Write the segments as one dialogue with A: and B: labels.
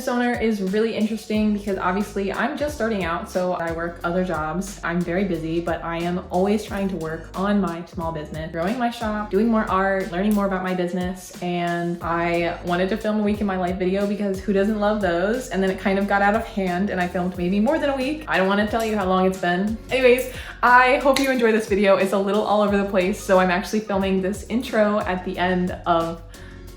A: business owner is really interesting because obviously I'm just starting out, so I work other jobs. I'm very busy, but I am always trying to work on my small business, growing my shop, doing more art, learning more about my business. And I wanted to film a week in my life video because who doesn't love those? And then it kind of got out of hand and I filmed maybe more than a week. I don't want to tell you how long it's been. Anyways, I hope you enjoy this video. It's a little all over the place, so I'm actually filming this intro at the end of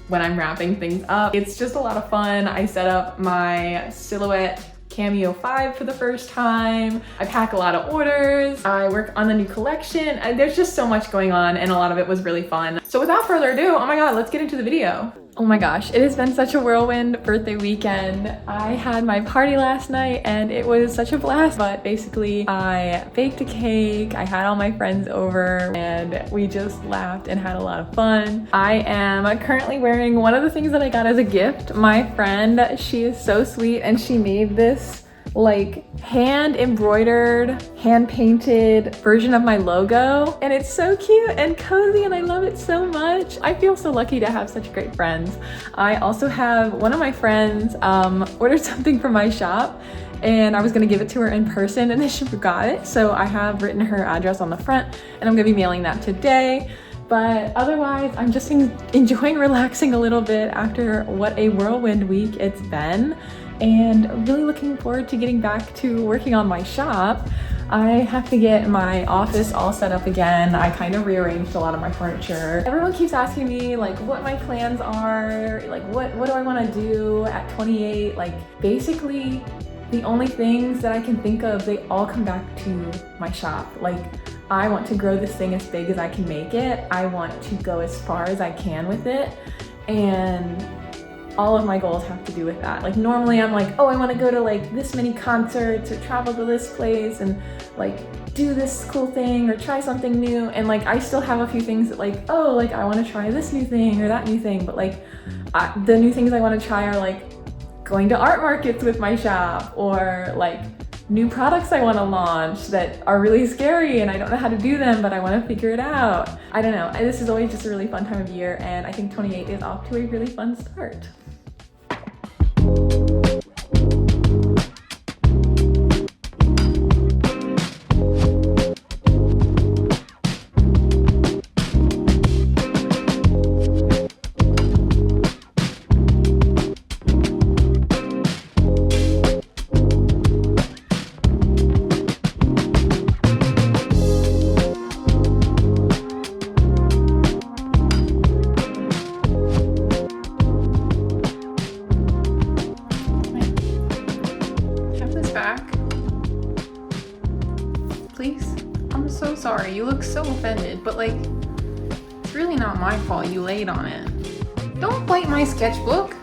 A: when I'm wrapping things up. It's just a lot of fun. I set up my Silhouette Cameo 5 for the first time. I pack a lot of orders. I work on the new collection. There's just so much going on and a lot of it was really fun. So without further ado, oh my God, let's get into the video. Oh my gosh, it has been such a whirlwind birthday weekend. I had my party last night and it was such a blast, but basically I baked a cake, I had all my friends over, and we just laughed and had a lot of fun. I am currently wearing one of the things that I got as a gift. My friend, she is so sweet and she made this like hand embroidered, hand painted version of my logo, and it's so cute and cozy and I love it so much. I feel so lucky to have such great friends. I also have one of my friends ordered something from my shop and I was gonna give it to her in person and then she forgot it, so I have written her address on the front and I'm gonna be mailing that today. But otherwise, I'm just enjoying relaxing a little bit after what a whirlwind week it's been, and really looking forward to getting back to working on my shop. I have to get my office all set up again. I kind of rearranged a lot of my furniture. Everyone keeps asking me like what my plans are, like what do I want to do at 28? Like basically the only things that I can think of, they all come back to my shop. Like I want to grow this thing as big as I can make it. I want to go as far as I can with it. And all of my goals have to do with that. Like normally I'm like, oh, I want to go to like this many concerts or travel to this place and like do this cool thing or try something new. And like I still have a few things that like, oh, like I want to try this new thing or that new thing. But like the new things I want to try are like going to art markets with my shop, or like new products I want to launch that are really scary and I don't know how to do them, but I want to figure it out. I don't know. This is always just a really fun time of year, and I think 28 is off to a really fun start. Please? I'm so sorry. You look so offended, but like, it's really not my fault you laid on it. Don't bite my sketchbook.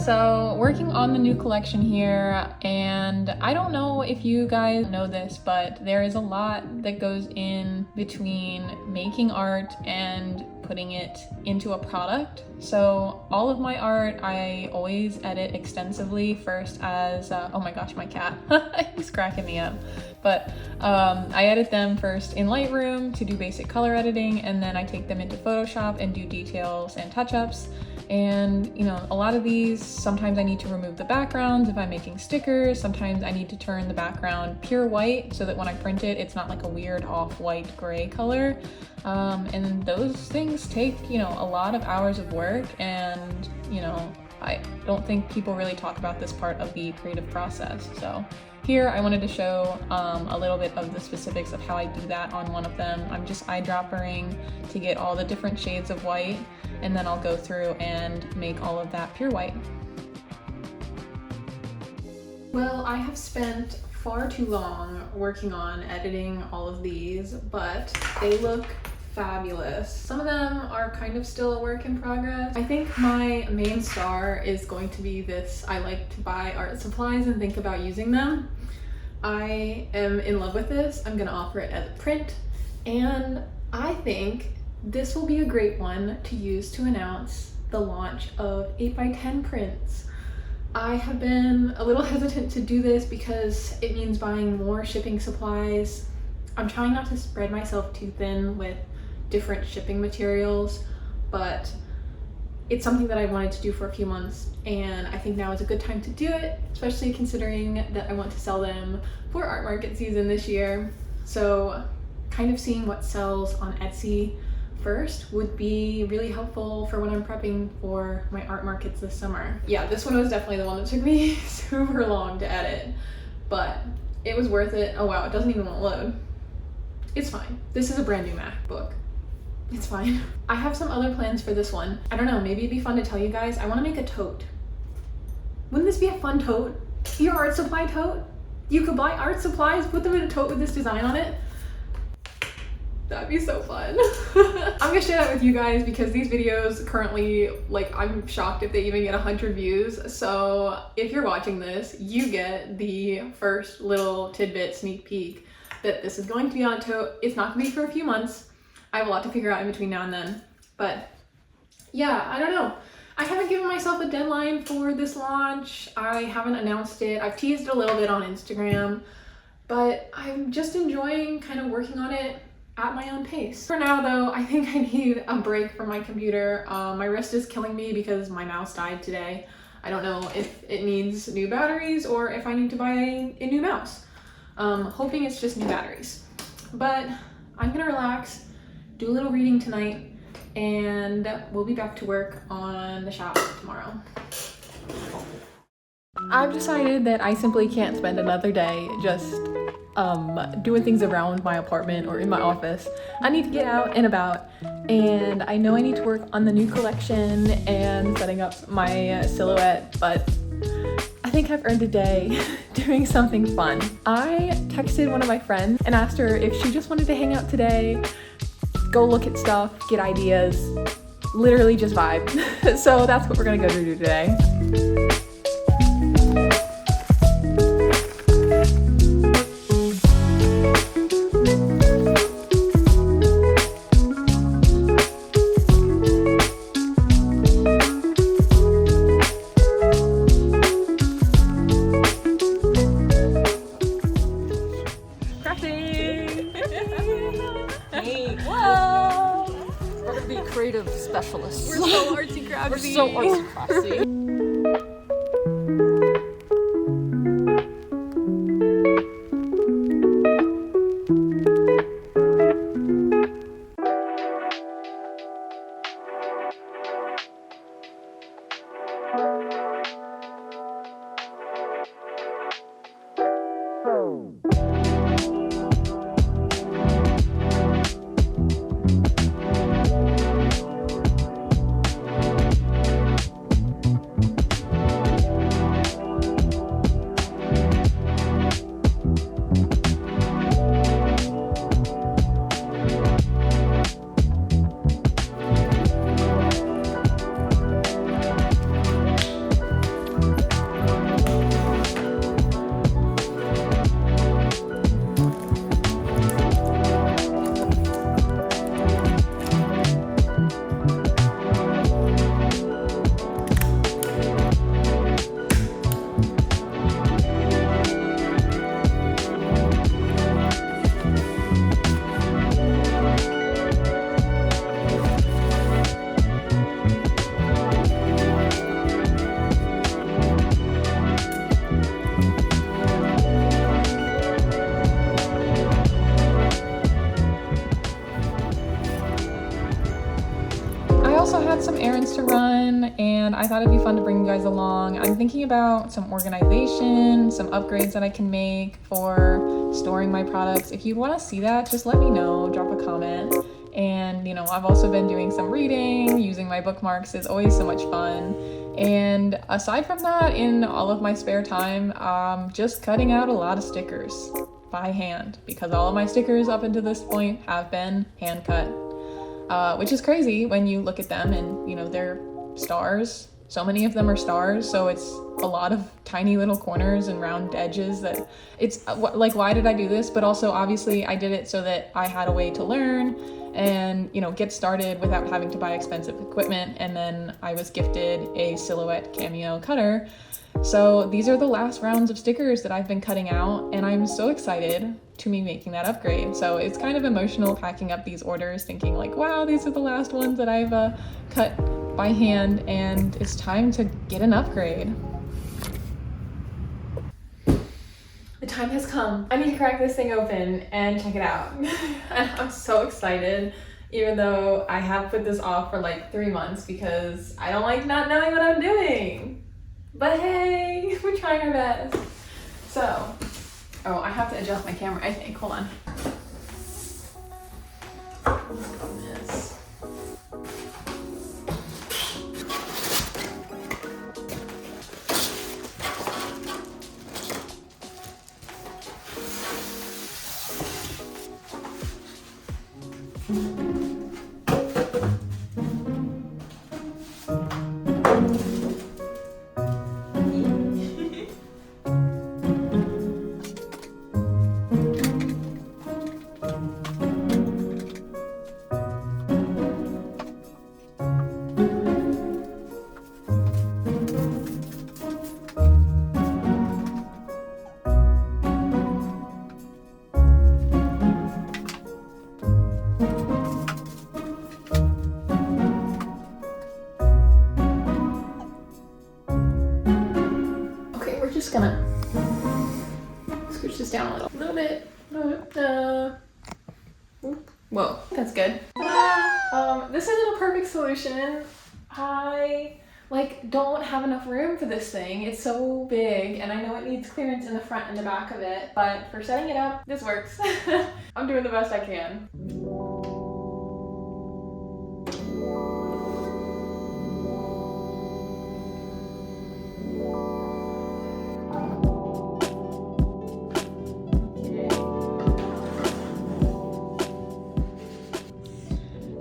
A: So working on the new collection here, and I don't know if you guys know this, but there is a lot that goes in between making art and putting it into a product. So all of my art, I always edit extensively first as, oh my gosh, my cat, he's cracking me up. But I edit them first in Lightroom to do basic color editing, and then I take them into Photoshop and do details and touch-ups. And you know, a lot of these, sometimes I need to remove the backgrounds if I'm making stickers. Sometimes I need to turn the background pure white so that when I print it, it's not like a weird off-white gray color. And those things take, you know, a lot of hours of work, and you know, I don't think people really talk about this part of the creative process. So here I wanted to show a little bit of the specifics of how I do that on one of them. I'm just eyedroppering to get all the different shades of white, and then I'll go through and make all of that pure white. Well, I have spent far too long working on editing all of these, but they look fabulous. Some of them are kind of still a work in progress. I think my main star is going to be this. I like to buy art supplies and think about using them. I am in love with this. I'm gonna offer it as a print, and I think This will be a great one to use to announce the launch of 8x10 prints. I have been a little hesitant to do this because it means buying more shipping supplies. I'm trying not to spread myself too thin with different shipping materials, but it's something that I wanted to do for a few months, and I think now is a good time to do it, especially considering that I want to sell them for art market season this year. So kind of seeing what sells on Etsy first would be really helpful for when I'm prepping for my art markets this summer. Yeah, this one was definitely the one that took me super long to edit, but it was worth it. Oh wow, it doesn't even want to load. It's fine. This is a brand new MacBook. It's fine. I have some other plans for this one. I don't know, maybe it'd be fun to tell you guys. I want to make a tote. Wouldn't this be a fun tote? Your art supply tote? You could buy art supplies, put them in a tote with this design on it. That'd be so fun. I'm gonna share that with you guys because these videos currently, like, I'm shocked if they even get 100 views. So if you're watching this, you get the first little tidbit sneak peek that this is going to be on a tote. It's not gonna be for a few months. I have a lot to figure out in between now and then, but yeah, I don't know. I haven't given myself a deadline for this launch. I haven't announced it. I've teased it a little bit on Instagram, but I'm just enjoying kind of working on it at my own pace. For now though, I think I need a break from my computer. My wrist is killing me because my mouse died today. I don't know if it needs new batteries or if I need to buy a new mouse. Hoping it's just new batteries. But I'm gonna relax, do a little reading tonight, and we'll be back to work on the shop tomorrow. I've decided that I simply can't spend another day just doing things around my apartment or in my office. I need to get out and about, and I know I need to work on the new collection and setting up my silhouette, but I think I've earned a day doing something fun. I texted one of my friends and asked her if she just wanted to hang out today, go look at stuff, get ideas, literally just vibe. So that's what we're gonna go do today.
B: Hey, whoa! We're gonna be creative specialists.
A: We're so artsy crafty.
B: We're so artsy crafty.
A: also had some errands to run, and I thought it'd be fun to bring you guys along. I'm thinking about some organization, some upgrades that I can make for storing my products. If you want to see that, just let me know, drop a comment. And you know, I've also been doing some reading, using my bookmarks is always so much fun. And aside from that, in all of my spare time, just cutting out a lot of stickers by hand, because all of my stickers up until this point have been hand cut, which is crazy when you look at them and you know, they're stars. So many of them are stars, so it's a lot of tiny little corners and round edges that it's like, why did I do this? But also obviously I did it so that I had a way to learn and, you know, get started without having to buy expensive equipment. And then I was gifted a Silhouette Cameo cutter. So these are the last rounds of stickers that I've been cutting out, and I'm so excited to be making that upgrade. So it's kind of emotional packing up these orders, thinking like, wow, these are the last ones that I've cut by hand, and it's time to get an upgrade. The time has come. I need to crack this thing open and check it out. And I'm so excited, even though I have put this off for like 3 months because I don't like not knowing what I'm doing. But hey, we're trying our best. So, oh, I have to adjust my camera, I think. Hold on. Yes. Just gonna scooch this down a little bit. Whoa, that's good. This isn't a perfect solution. I don't have enough room for this thing. It's so big, and I know it needs clearance in the front and the back of it, but for setting it up, this works. I'm doing the best I can.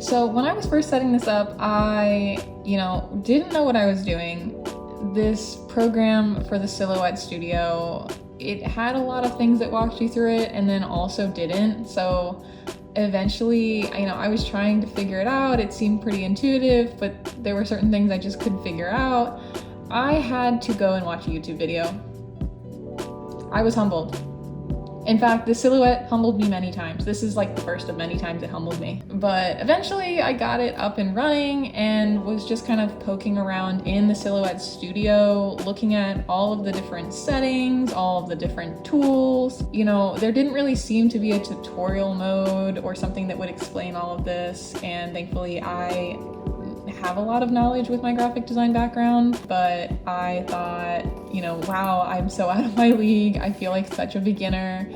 A: So when I was first setting this up, I, didn't know what I was doing. This program for the Silhouette Studio, it had a lot of things that walked you through it and then also didn't. So eventually, I was trying to figure it out. It seemed pretty intuitive, but there were certain things I just couldn't figure out. I had to go and watch a YouTube video. I was humbled. In fact, the Silhouette humbled me many times. This is like the first of many times it humbled me. But eventually I got it up and running and was just kind of poking around in the Silhouette Studio, looking at all of the different settings, all of the different tools. There didn't really seem to be a tutorial mode or something that would explain all of this. And thankfully I have a lot of knowledge with my graphic design background, but I thought, wow, I'm so out of my league. I feel like such a beginner,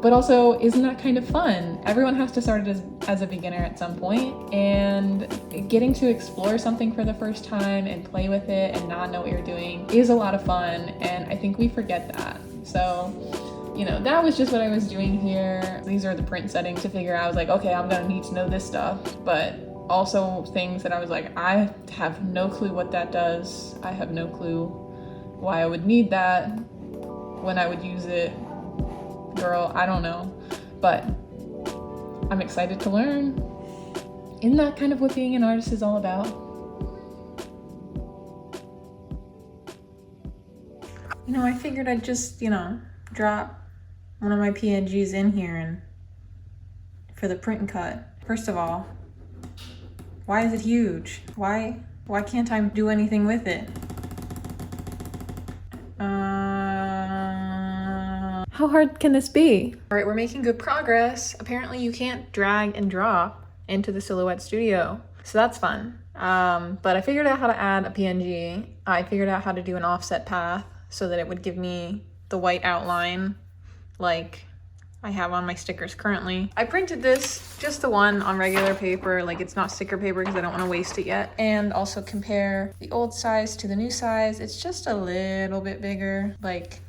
A: but also isn't that kind of fun? Everyone has to start as a beginner at some point, and getting to explore something for the first time and play with it and not know what you're doing is a lot of fun, and I think we forget that. So, that was just what I was doing here. These are the print settings to figure out. I was like, okay, I'm gonna need to know this stuff, but also things that I was like, I have no clue what that does. I have no clue why I would need that, when I would use it. Girl, I don't know. But I'm excited to learn. Isn't that kind of what being an artist is all about? I figured I'd just, drop one of my PNGs in here and for the print and cut. First of all, why is it huge? Why can't I do anything with it? How hard can this be? All right, we're making good progress. Apparently you can't drag and drop into the Silhouette Studio, so that's fun. But I figured out how to add a PNG. I figured out how to do an offset path so that it would give me the white outline like I have on my stickers currently. I printed this, just the one on regular paper, like it's not sticker paper because I don't want to waste it yet. And also compare the old size to the new size. It's just a little bit bigger, like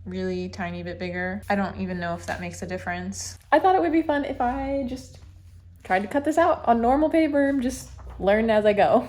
A: really tiny bit bigger. I don't even know if that makes a difference. I thought it would be fun if I just tried to cut this out on normal paper and just learn as I go.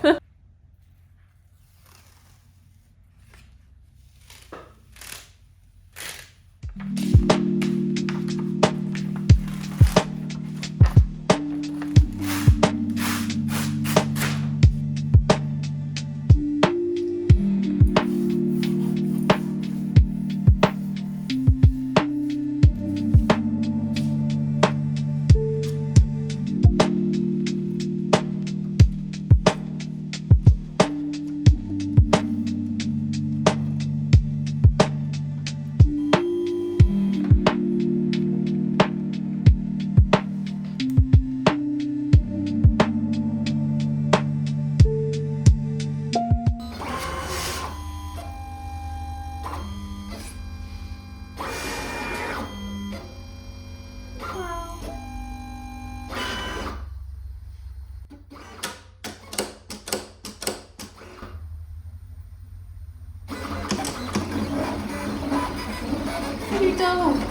A: don't.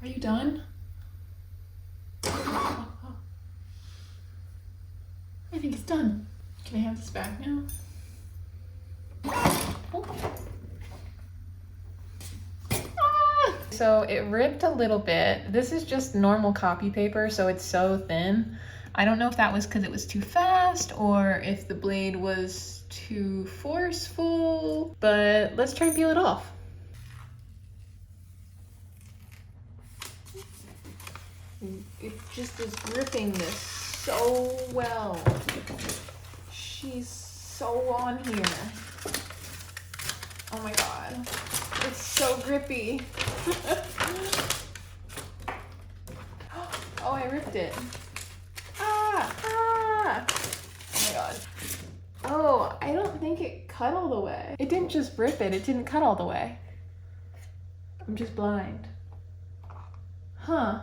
A: Are you done? I think it's done. Can I have this back now? Oh. So it ripped a little bit. This is just normal copy paper, so it's so thin. I don't know if that was because it was too fast or if the blade was too forceful, but let's try and peel it off. It just is gripping this so well. She's so on here. Oh my god. It's so grippy. Oh, I ripped it. Ah! Oh my god. Oh, I don't think it cut all the way. It didn't just rip it, it didn't cut all the way. I'm just blind. Huh.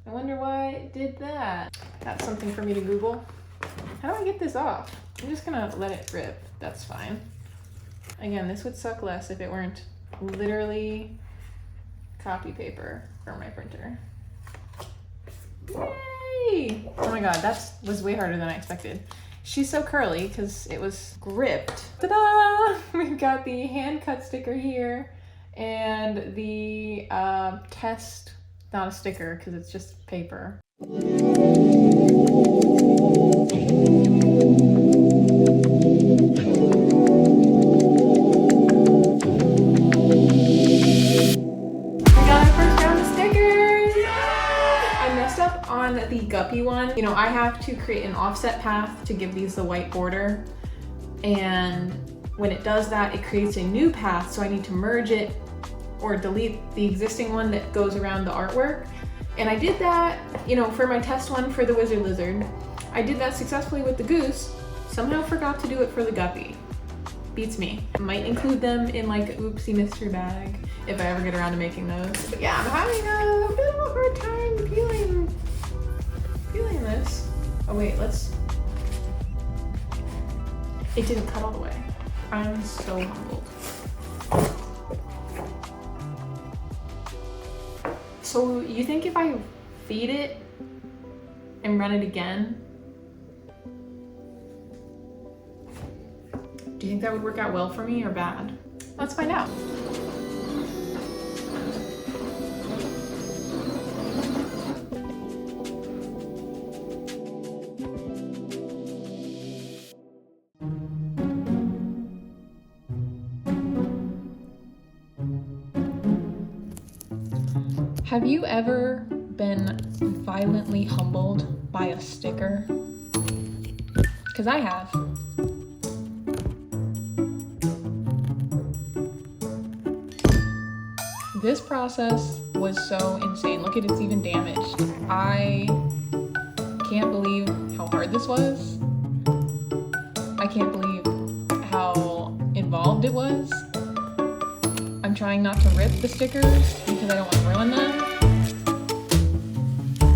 A: I wonder why it did that. That's something for me to Google. How do I get this off? I'm just gonna let it rip. That's fine. Again, this would suck less if it weren't literally copy paper from my printer. Yay! Oh my god, that was way harder than I expected. She's so curly because it was gripped. Ta-da! We've got the hand cut sticker here and the test, not a sticker because it's just paper. The guppy one, you know, I have to create an offset path to give these the white border, and when it does that, it creates a new path, so I need to merge it or delete the existing one that goes around the artwork. And I did that, you know, for my test one for the wizard lizard. I did that successfully with the goose, somehow forgot to do it for the guppy. Beats me. I might include them in like an oopsie mystery bag if I ever get around to making those. But yeah, I'm having a bit of a hard time peeling this. Oh wait, it didn't cut all the way. I'm so humbled. So you think if I feed it and run it again, do you think that would work out well for me or bad? Let's find out. Have you ever been violently humbled by a sticker? Because I have. This process was so insane. Look at it's even damaged. I can't believe how hard this was. I can't believe how involved it was. I'm trying not to rip the stickers because I don't want to ruin them.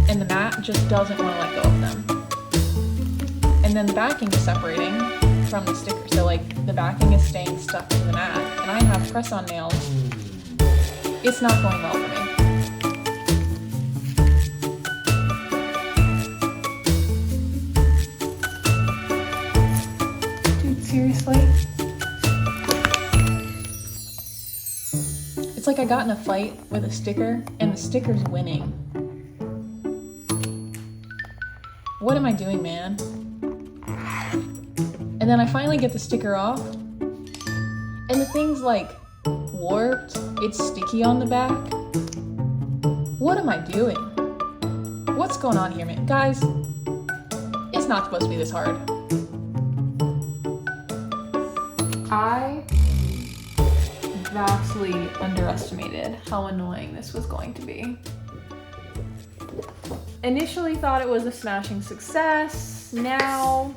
A: And the mat just doesn't want to let go of them. And then the backing is separating from the sticker. So like the backing is staying stuck to the mat. And I have press-on nails. It's not going well for me. Dude, seriously? It's like I got in a fight with a sticker and the sticker's winning. What am I doing, man? And then I finally get the sticker off and the thing's like warped, it's sticky on the back. What am I doing? What's going on here, man? Guys, it's not supposed to be this hard. I vastly underestimated how annoying this was going to be. Initially thought it was a smashing success. Now,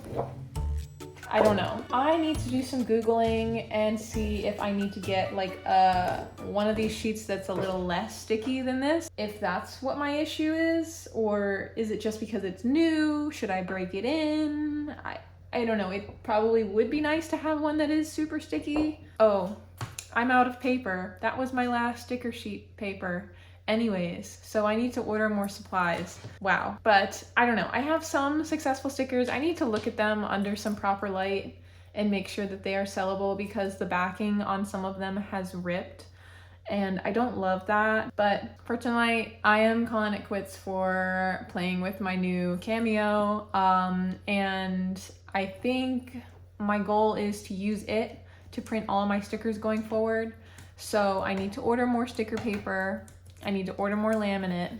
A: I don't know. I need to do some Googling and see if I need to get like one of these sheets that's a little less sticky than this. If that's what my issue is, or is it just because it's new? Should I break it in? I don't know, it probably would be nice to have one that is super sticky. Oh, I'm out of paper. That was my last sticker sheet paper. Anyways, so I need to order more supplies. Wow. But I don't know. I have some successful stickers. I need to look at them under some proper light and make sure that they are sellable because the backing on some of them has ripped. And I don't love that. But for tonight, I am calling it quits for playing with my new Cameo. And I think my goal is to use it to print all of my stickers going forward. So I need to order more sticker paper. I need to order more laminate.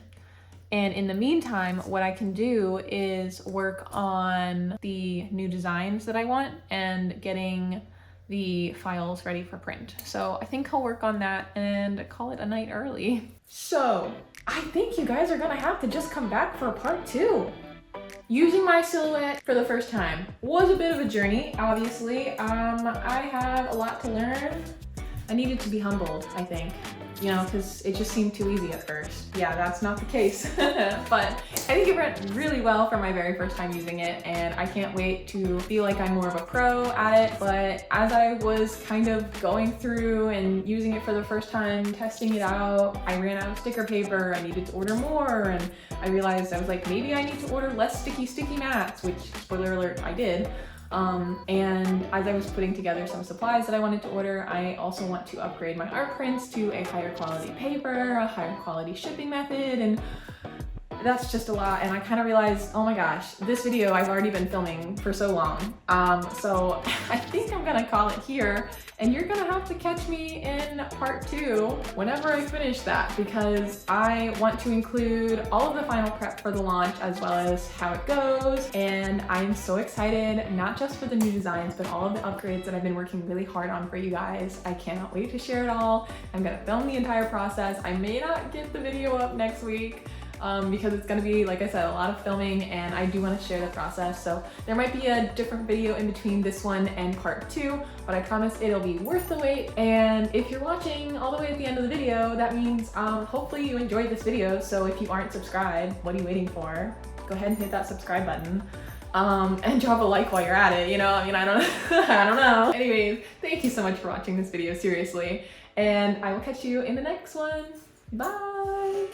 A: And in the meantime, what I can do is work on the new designs that I want and getting the files ready for print. So I think I'll work on that and call it a night early. So I think you guys are gonna have to just come back for part 2. Using my Silhouette for the first time was a bit of a journey, obviously. I have a lot to learn. I needed to be humbled, I think, you know, because it just seemed too easy at first. Yeah, that's not the case. But I think it went really well for my very first time using it, and I can't wait to feel like I'm more of a pro at it. But as I was kind of going through and using it for the first time, testing it out, I ran out of sticker paper. I needed to order more, and I realized I was like, maybe I need to order less sticky mats, which, spoiler alert, I did. And as I was putting together some supplies that I wanted to order, I also want to upgrade my art prints to a higher quality paper, a higher quality shipping method, and that's just a lot. And I kind of realized, oh my gosh, this video I've already been filming for so long. So I think I'm gonna call it here, and you're gonna have to catch me in part 2 whenever I finish that, because I want to include all of the final prep for the launch as well as how it goes. And I'm so excited, not just for the new designs, but all of the upgrades that I've been working really hard on for you guys. I cannot wait to share it all. I'm gonna film the entire process. I may not get the video up next week, because it's gonna be, like I said, a lot of filming, and I do want to share the process. So there might be a different video in between this one and part 2, but I promise it'll be worth the wait. And if you're watching all the way at the end of the video, that means hopefully you enjoyed this video. So if you aren't subscribed, what are you waiting for? Go ahead and hit that subscribe button. And drop a like while you're at it, you know? I mean, I don't I don't know. Anyways, thank you so much for watching this video, seriously. And I will catch you in the next one. Bye!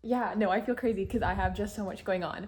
A: Yeah, no, I feel crazy because I have just so much going on.